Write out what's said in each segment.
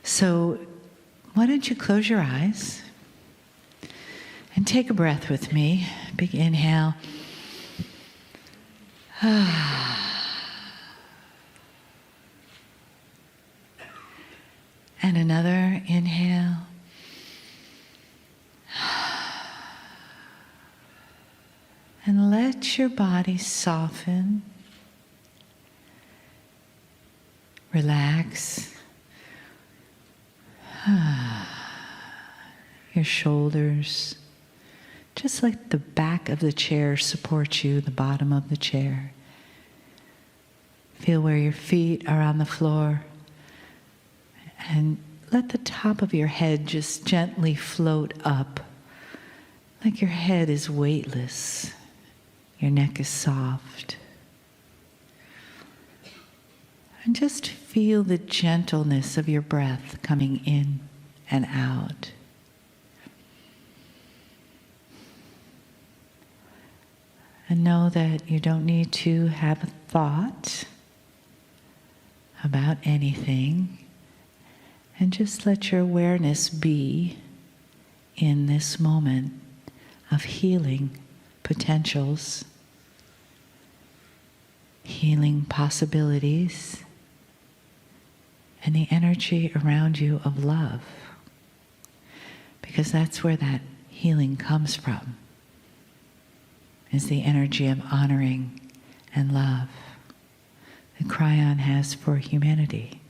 So why don't you close your eyes and take a breath with me. Big inhale. And another inhale. And let your body soften. Relax. Your shoulders. Just let the back of the chair support you, the bottom of the chair. Feel where your feet are on the floor. And let the top of your head just gently float up, like your head is weightless. Your neck is soft. And just feel the gentleness of your breath coming in and out. And know that you don't need to have a thought about anything. And just let your awareness be in this moment of healing potentials, healing possibilities, and the energy around you of love. Because that's where that healing comes from, is the energy of honoring and love that Kryon has for humanity.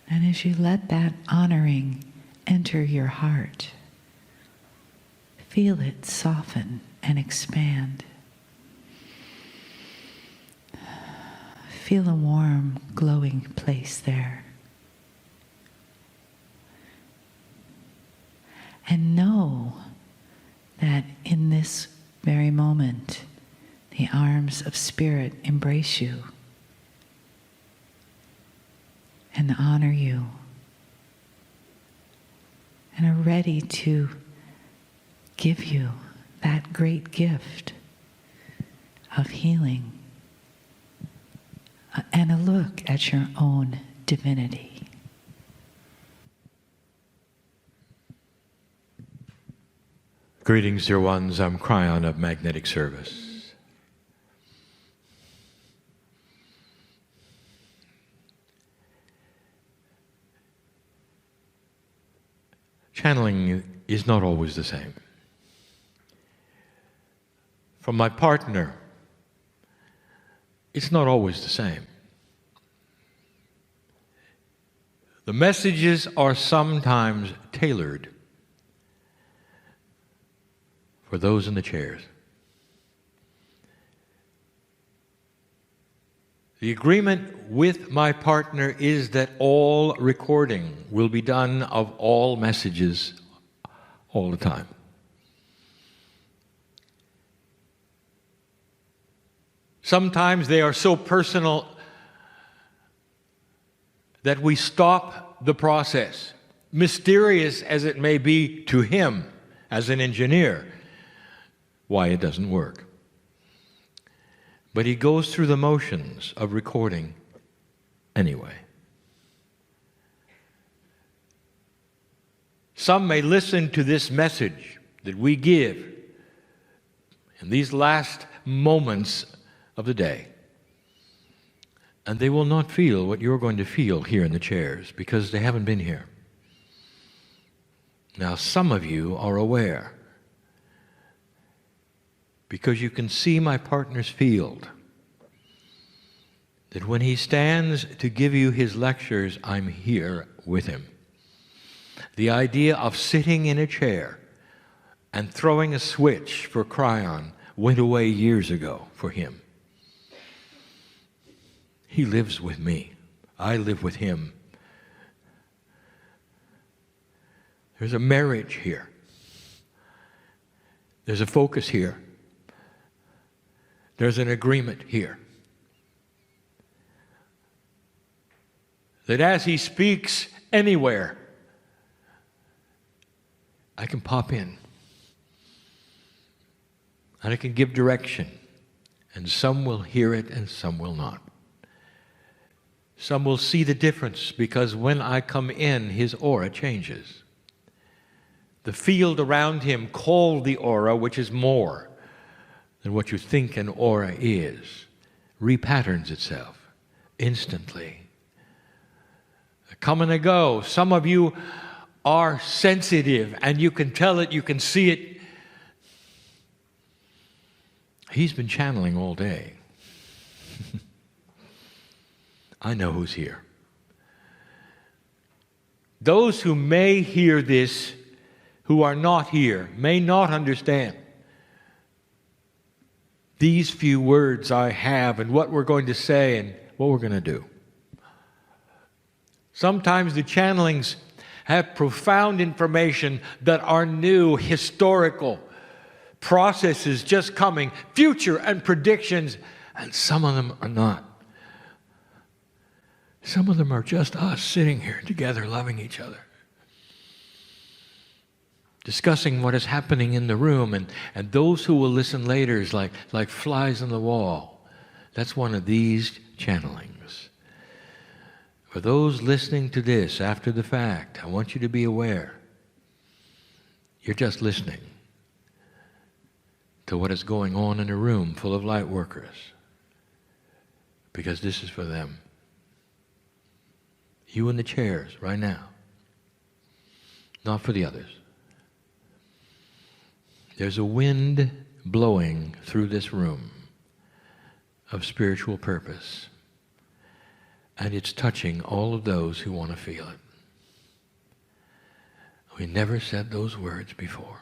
And as you let that honoring enter your heart, feel it soften and expand. Feel a warm, glowing place there. And know that in this very moment, the arms of Spirit embrace you and honor you and are ready to give you that great gift of healing and a look at your own divinity. Greetings, dear ones. I'm Kryon of Magnetic Service. Channeling is not always the same. From my partner, it's not always the same. The messages are sometimes tailored for those in the chairs. The agreement with my partner is that all recording will be done of all messages all the time. Sometimes they are so personal that we stop the process, mysterious as it may be to him as an engineer, why it doesn't work. But he goes through the motions of recording anyway. Some may listen to this message that we give in these last moments of the day, and they will not feel what you're going to feel here in the chairs because they haven't been here. Now, some of you are aware because you can see my partner's field, that when he stands to give you his lectures, I'm here with him. The idea of sitting in a chair and throwing a switch for Kryon went away years ago for him. He lives with me. I live with him. There's a marriage here. There's a focus here. There's an agreement here. That as he speaks anywhere, I can pop in. And I can give direction. And some will hear it and some will not. Some will see the difference because when I come in, his aura changes. The field around him, called the aura, which is more than what you think an aura is, repatterns itself instantly. I come and I go. Some of you are sensitive and you can tell it, you can see it. He's been channeling all day. I know who's here. Those who may hear this, who are not here, may not understand these few words I have and what we're going to say and what we're going to do. Sometimes the channelings have profound information that are new, historical processes just coming, future and predictions, and some of them are not. Some of them are just us sitting here together, loving each other, discussing what is happening in the room, and those who will listen later is like flies on the wall. That's one of these channelings. For those listening to this after the fact, I want you to be aware you're just listening to what is going on in a room full of light workers, because this is for them. You in the chairs right now, not for the others. There's a wind blowing through this room of spiritual purpose, and it's touching all of those who want to feel it. We never said those words before.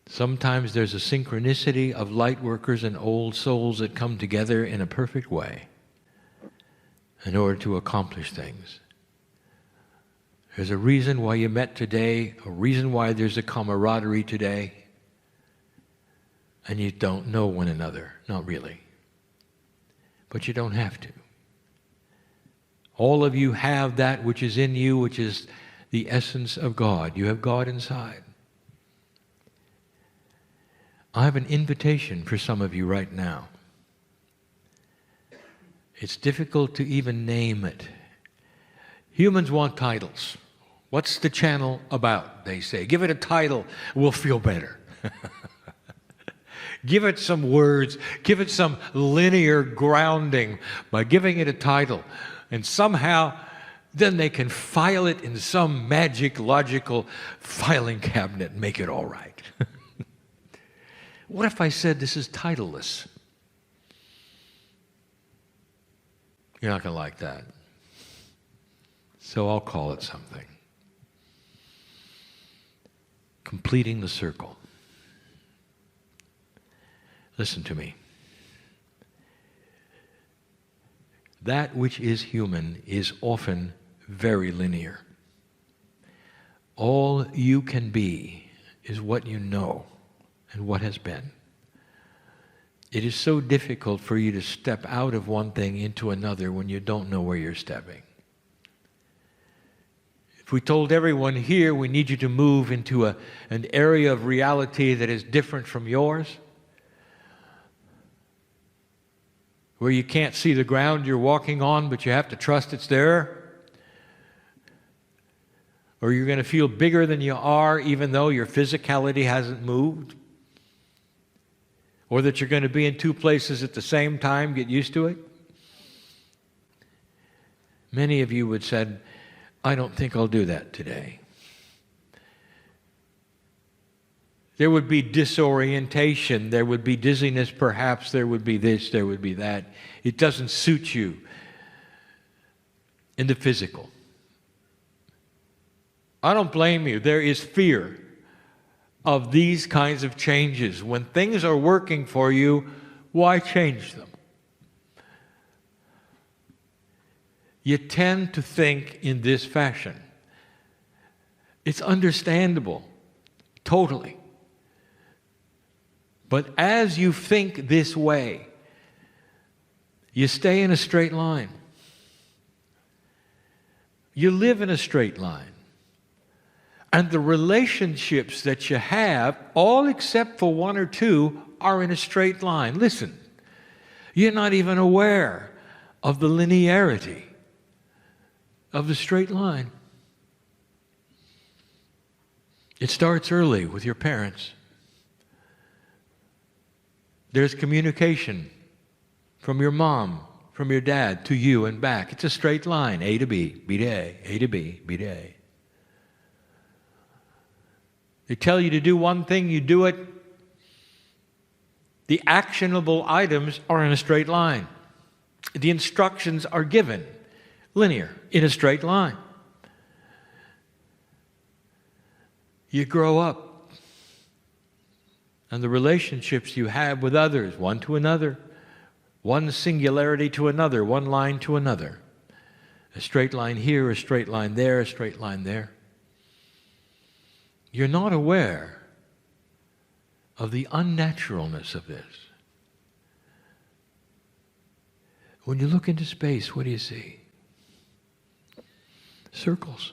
Sometimes there's a synchronicity of light workers and old souls that come together in a perfect way in order to accomplish things. There's a reason why you met today, a reason why there's a camaraderie today, and you don't know one another, not really. But you don't have to. All of you have that which is in you, which is the essence of God. You have God inside. I have an invitation for some of you right now. It's difficult to even name it. Humans want titles. What's the channel about, they say. Give it a title, we'll feel better. Give it some words, give it some linear grounding by giving it a title. And somehow, then they can file it in some magic, logical filing cabinet and make it all right. What if I said this is titleless? You're not going to like that. So I'll call it something. Completing the circle. Listen to me. That which is human is often very linear. All you can be is what you know and what has been. It is so difficult for you to step out of one thing into another when you don't know where you're stepping. If we told everyone here, we need you to move into an area of reality that is different from yours, where you can't see the ground you're walking on, but you have to trust it's there, or you're going to feel bigger than you are even though your physicality hasn't moved, or that you're going to be in two places at the same time, get used to it. Many of you would said, I don't think I'll do that today. There would be disorientation, there would be dizziness perhaps, there would be this, there would be that. It doesn't suit you in the physical. I don't blame you. There is fear of these kinds of changes. When things are working for you, why change them? You tend to think in this fashion. It's understandable, totally. But as you think this way, you stay in a straight line. You live in a straight line. And the relationships that you have, all except for one or two, are in a straight line. Listen, you're not even aware of the linearity of the straight line. It starts early with your parents. There's communication from your mom, from your dad, to you and back. It's a straight line, A to B, B to A, A to B, B to A. They tell you to do one thing, you do it. The actionable items are in a straight line. The instructions are given, linear, in a straight line. You grow up, and the relationships you have with others, one to another, one singularity to another, one line to another. A straight line here, a straight line there, a straight line there. You're not aware of the unnaturalness of this. When you look into space, what do you see? Circles.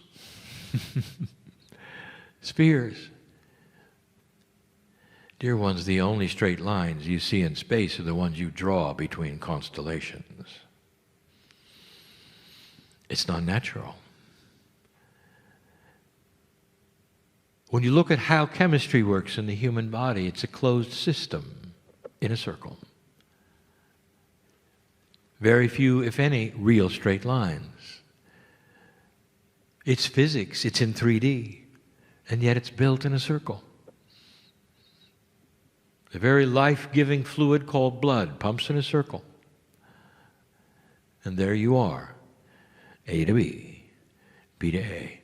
Spheres. Dear ones, the only straight lines you see in space are the ones you draw between constellations. It's not natural. When you look at how chemistry works in the human body, it's a closed system in a circle. Very few, if any, real straight lines. It's physics, it's in 3D, and yet it's built in a circle. The very life-giving fluid called blood pumps in a circle. And there you are, A to B, B to A.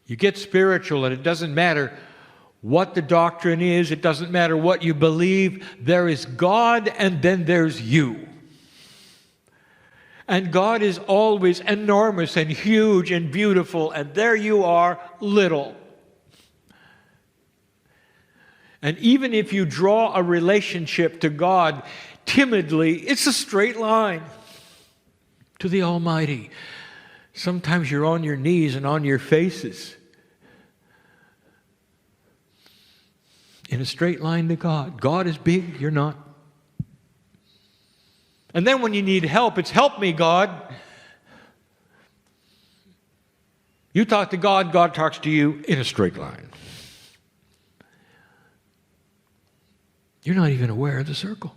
You get spiritual, and it doesn't matter what the doctrine is, it doesn't matter what you believe. There is God, and then there's you. And God is always enormous and huge and beautiful, and there you are, little. And even if you draw a relationship to God timidly, it's a straight line to the Almighty. Sometimes you're on your knees and on your faces in a straight line to God. God is big, you're not. And then when you need help, it's help me, God. You talk to God, God talks to you in a straight line. You're not even aware of the circle.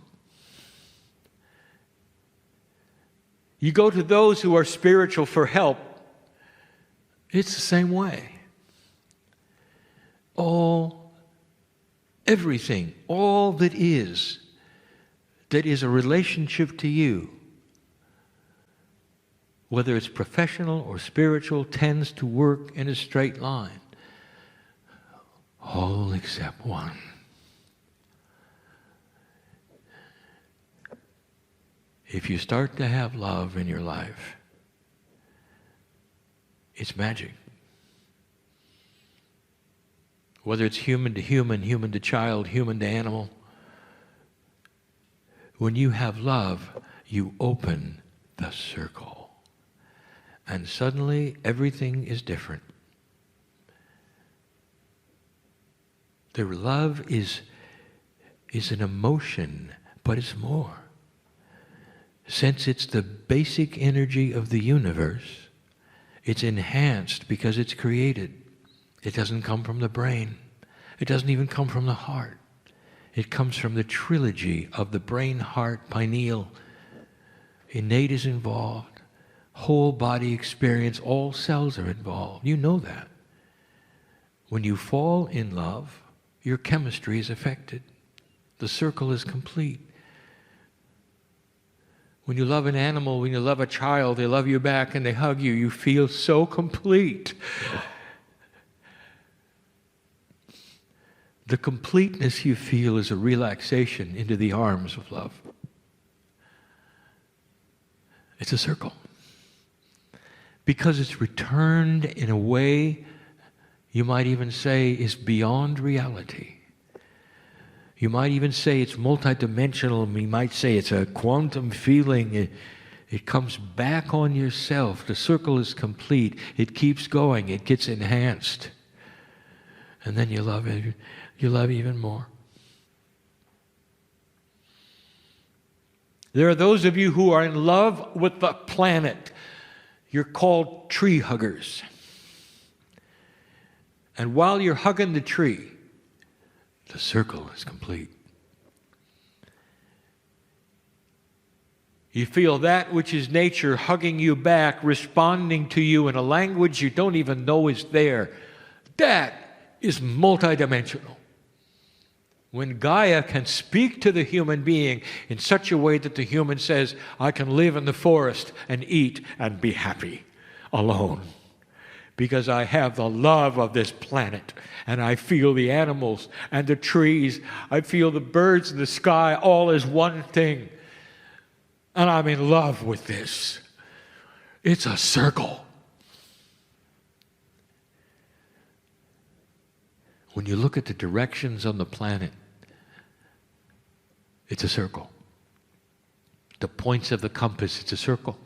You go to those who are spiritual for help, it's the same way. Everything, all that is a relationship to you, whether it's professional or spiritual, tends to work in a straight line. All except one. If you start to have love in your life, it's magic. Whether it's human to human, human to child, human to animal, when you have love, you open the circle. And suddenly everything is different. The love is an emotion, but it's more. Since it's the basic energy of the universe, it's enhanced because it's created. It doesn't come from the brain. It doesn't even come from the heart. It comes from the trilogy of the brain, heart, pineal. Innate is involved. Whole body experience, all cells are involved. You know that. When you fall in love, your chemistry is affected. The circle is complete. When you love an animal, when you love a child, they love you back and they hug you, you feel so complete. The completeness you feel is a relaxation into the arms of love. It's a circle. Because it's returned in a way you might even say is beyond reality. You might even say it's multidimensional. You might say it's a quantum feeling. It comes back on yourself. The circle is complete. It keeps going. It gets enhanced. And then you love it. you love even more. There are those of you who are in love with the planet. You're called tree huggers. And while you're hugging the tree, the circle is complete. You feel that which is nature hugging you back, responding to you in a language you don't even know is there. That is multidimensional. When Gaia can speak to the human being in such a way that the human says, I can live in the forest and eat and be happy alone because I have the love of this planet and I feel the animals and the trees. I feel the birds in the sky all as one thing. And I'm in love with this. It's a circle. When you look at the directions on the planet, it's a circle. The points of the compass, it's a circle.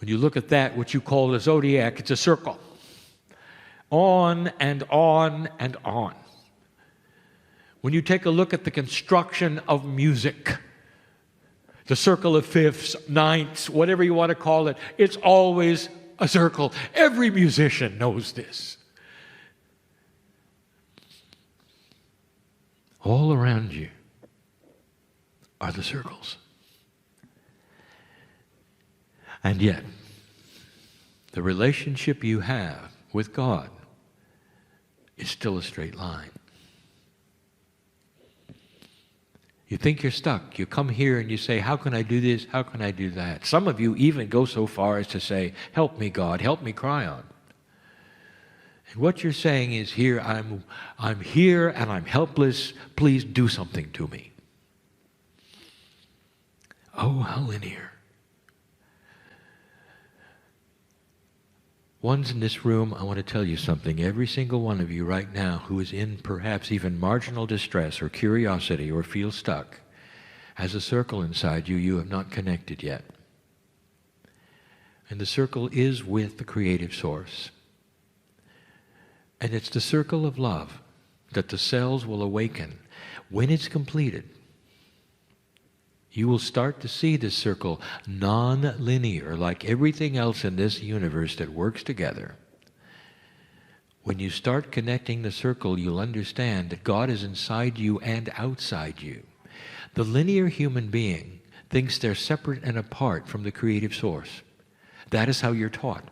When you look at that, what you call the zodiac, it's a circle. On and on and on. When you take a look at the construction of music, the circle of fifths, ninths, whatever you want to call it, it's always a circle. Every musician knows this. All around you are the circles. And yet, the relationship you have with God is still a straight line. You think you're stuck. You come here and you say, how can I do this? How can I do that? Some of you even go so far as to say, help me, God, help me cry on. And what you're saying is, here, I'm here and I'm helpless. Please do something to me. Oh, how linear. Ones in this room, I want to tell you something. Every single one of you right now who is in perhaps even marginal distress or curiosity or feels stuck has a circle inside you you have not connected yet. And the circle is with the creative source. And it's the circle of love that the cells will awaken. When it's completed, you will start to see this circle non-linear, like everything else in this universe that works together. When you start connecting the circle, you'll understand that God is inside you and outside you. The linear human being thinks they're separate and apart from the creative source. That is how you're taught.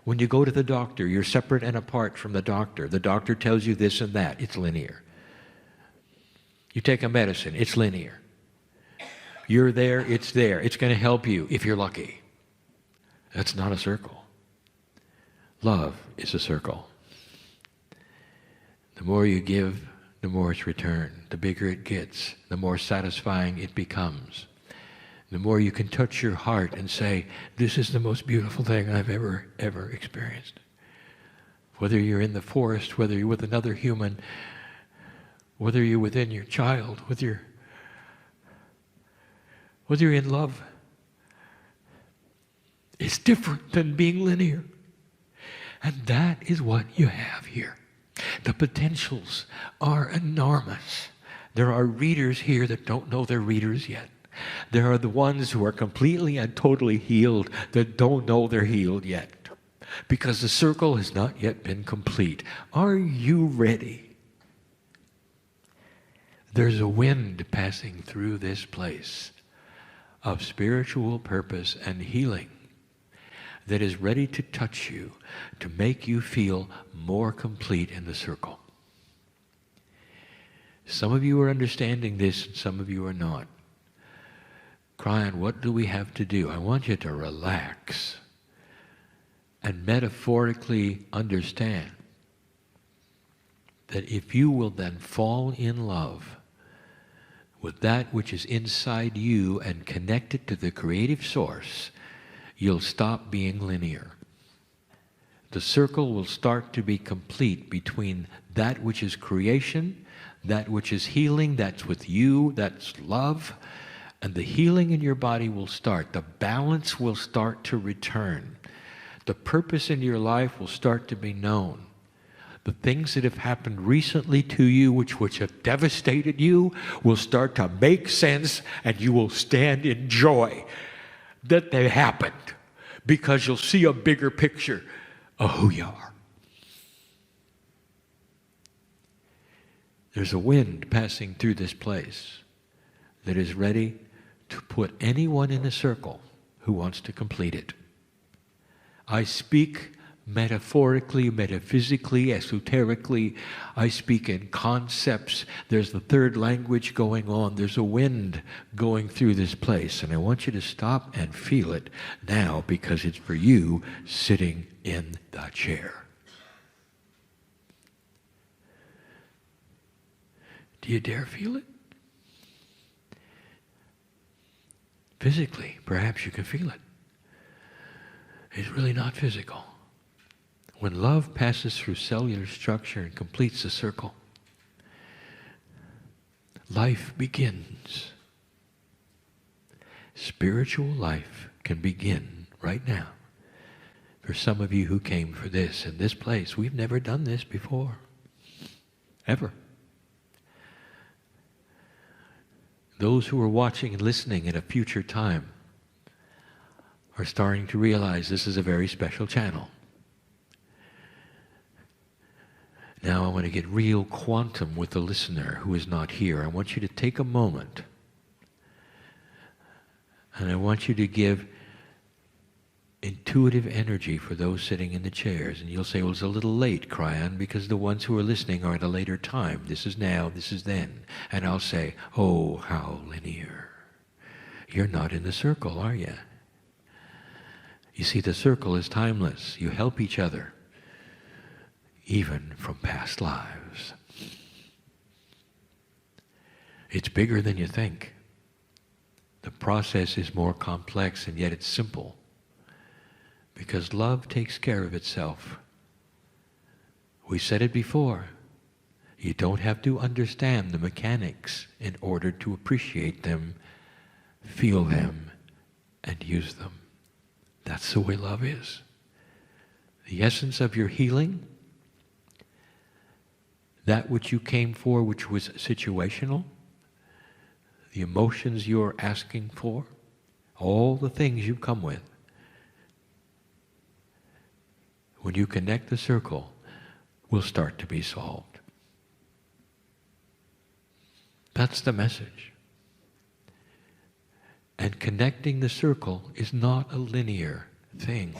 When you go to the doctor, you're separate and apart from the doctor. The doctor tells you this and that. It's linear. You take a medicine. It's linear. You're there. It's there. It's going to help you if you're lucky. That's not a circle. Love is a circle. The more you give, the more it's returned. The bigger it gets, the more satisfying it becomes. The more you can touch your heart and say, this is the most beautiful thing I've ever experienced. Whether you're in the forest, whether you're with another human, whether you're within your child, whether you're in love, it's different than being linear. And that is what you have here. The potentials are enormous. There are readers here that don't know they're readers yet. There are the ones who are completely and totally healed that don't know they're healed yet, because the circle has not yet been complete. Are you ready? There's a wind passing through this place of spiritual purpose and healing that is ready to touch you, to make you feel more complete in the circle. Some of you are understanding this, and some of you are not. Crying, what do we have to do? I want you to relax and metaphorically understand that if you will then fall in love with that which is inside you and connect it to the creative source, you'll stop being linear. The circle will start to be complete between that which is creation, that which is healing, that's with you, that's love, and the healing in your body will start. The balance will start to return. The purpose in your life will start to be known. The things that have happened recently to you, which have devastated you, will start to make sense, and you will stand in joy that they happened, because you'll see a bigger picture of who you are. There's a wind passing through this place that is ready to put anyone in a circle who wants to complete it. I speak metaphorically, metaphysically, esoterically. I speak in concepts. There's the third language going on. There's a wind going through this place. And I want you to stop and feel it now, because it's for you sitting in the chair. Do you dare feel it? Physically, perhaps you can feel it. It's really not physical. When love passes through cellular structure and completes the circle, life begins. Spiritual life can begin right now. For some of you who came for this in this place, we've never done this before. Ever. Those who are watching and listening at a future time are starting to realize this is a very special channel. Now I want to get real quantum with the listener who is not here. I want you to take a moment, and I want you to give intuitive energy for those sitting in the chairs. And you'll say, well, it's a little late, Kryon, because the ones who are listening are at a later time. This is now, this is then. And I'll say, oh, how linear. You're not in the circle, are you? You see, the circle is timeless. You help each other, even from past lives. It's bigger than you think. The process is more complex, and yet it's simple. Because love takes care of itself. We said it before. You don't have to understand the mechanics in order to appreciate them, feel them, and use them. That's the way love is. The essence of your healing, that which you came for, which was situational, the emotions you're asking for, all the things you come with, when you connect the circle, will start to be solved. That's the message. And connecting the circle is not a linear thing.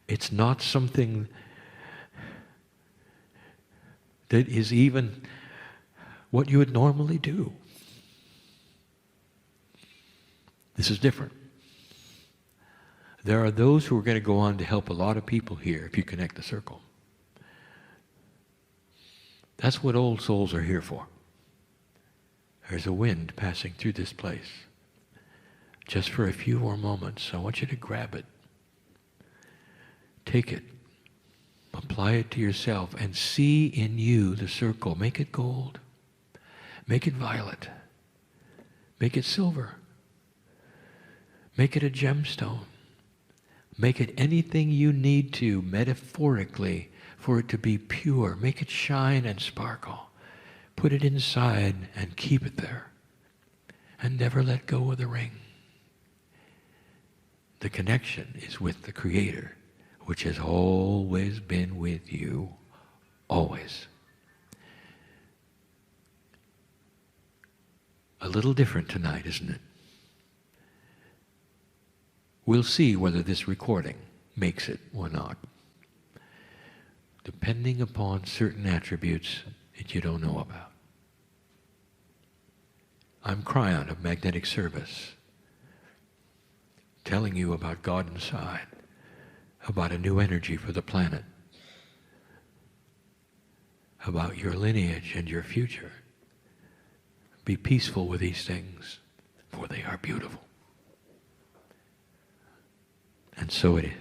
It's not something that is even what you would normally do. This is different. There are those who are going to go on to help a lot of people here if you connect the circle. That's what old souls are here for. There's a wind passing through this place. Just for a few more moments, I want you to grab it. Take it. Apply it to yourself and see in you the circle. Make it gold. Make it violet. Make it silver. Make it a gemstone. Make it anything you need to, metaphorically, for it to be pure. Make it shine and sparkle. Put it inside and keep it there. And never let go of the ring. The connection is with the Creator, which has always been with you, always. A little different tonight, isn't it? We'll see whether this recording makes it or not, depending upon certain attributes that you don't know about. I'm Kryon of Magnetic Service, telling you about God inside, about a new energy for the planet, about your lineage and your future. Be peaceful with these things, for they are beautiful. And so it is.